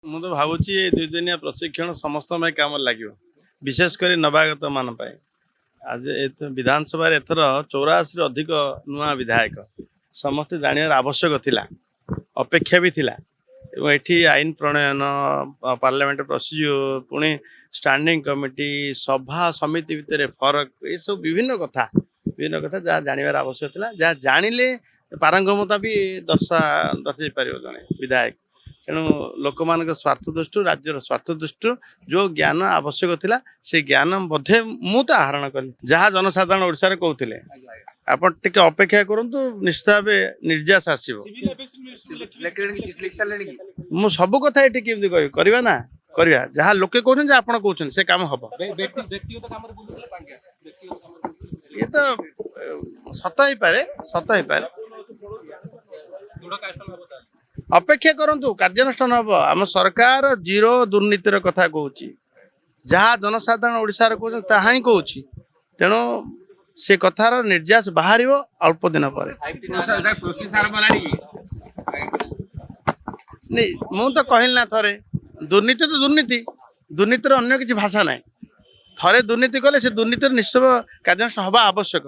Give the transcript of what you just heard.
ମୁଁ ତ ଭାବୁଛି ଏ 2 ଦିନିଆ ପ୍ରଶିକ୍ଷଣ ସମସ୍ତଙ୍କ ପାଇଁ କାମରେ ଲାଗିବ, ବିଶେଷ କରି ନବାଗତ ମାନ ପାଇଁ। ଆଜି ବିଧାନସଭାରେ ଏଥର 84ରୁ ଅଧିକ ନୂଆ ବିଧାୟକ, ସମସ୍ତେ ଜାଣିବାର ଆବଶ୍ୟକ ଥିଲା, ଅପେକ୍ଷା ବି ଥିଲା। ଏବଂ ଏଠି ଆଇନ ପ୍ରଣୟନ, ପାର୍ଲାମେଣ୍ଟ ପ୍ରୋସିଜ୍ୟୁର, ପୁଣି ଷ୍ଟାଣ୍ଡିଂ କମିଟି, ସଭା ସମିତି ଭିତରେ ଫରକ, ଏସବୁ ବିଭିନ୍ନ କଥା ଯାହା ଜାଣିବାର ଆବଶ୍ୟକ ଥିଲା, ଯାହା ଜାଣିଲେ ପାରଙ୍ଗମତା ବି ଦର୍ଶାଇ ପାରିବ ଜଣେ ବିଧାୟକ। ତେଣୁ ଲୋକମାନଙ୍କ ସ୍ୱାର୍ଥ ଦୃଷ୍ଟିରୁ, ରାଜ୍ୟର ସ୍ୱାର୍ଥ ଦୃଷ୍ଟିରୁ ଯେଉଁ ଜ୍ଞାନ ଆବଶ୍ୟକ ଥିଲା ସେ ଜ୍ଞାନ ବୋଧେ ମୁଁ ତ ଆହରଣ କଲି, ଯାହା ଜନସାଧାରଣ ଓଡ଼ିଶାରେ କହୁଥିଲେ। ଆପଣ ଟିକେ ଅପେକ୍ଷା କରନ୍ତୁ, ନିଶ୍ଚିତ ଭାବେ ନିର୍ଯାସ ଆସିବ। ମୁଁ ସବୁ କଥା ଏଠି କେମିତି କହିବି, କରିବା ନା କରିବା, ଯାହା ଲୋକେ କହୁଛନ୍ତି ଆପଣ କହୁଛନ୍ତି ସେ କାମ ହବ। ଇଏ ତ ସତ ହେଇପାରେ, ଅପେକ୍ଷା କରନ୍ତୁ, କାର୍ଯ୍ୟାନୁଷ୍ଠାନ ହବ। ଆମ ସରକାର ଜିରୋ ଦୁର୍ନୀତିର କଥା କହୁଛି, ଯାହା ଜନସାଧାରଣ ଓଡ଼ିଶାରେ କହୁଛନ୍ତି ତାହା ହିଁ କହୁଛି। ତେଣୁ ସେ କଥାର ନିର୍ଯାସ ବାହାରିବ ଅଳ୍ପ ଦିନ ପରେ। ମୁଁ ତ କହିଲି ନା ଥରେ, ଦୁର୍ନୀତି ତ ଦୁର୍ନୀତିର ଅନ୍ୟ କିଛି ଭାଷା ନାହିଁ। ଥରେ ଦୁର୍ନୀତି କଲେ ସେ ଦୁର୍ନୀତିର ନିଶ୍ଚୟ କାର୍ଯ୍ୟାନୁଷ୍ଠାନ ହେବା ଆବଶ୍ୟକ।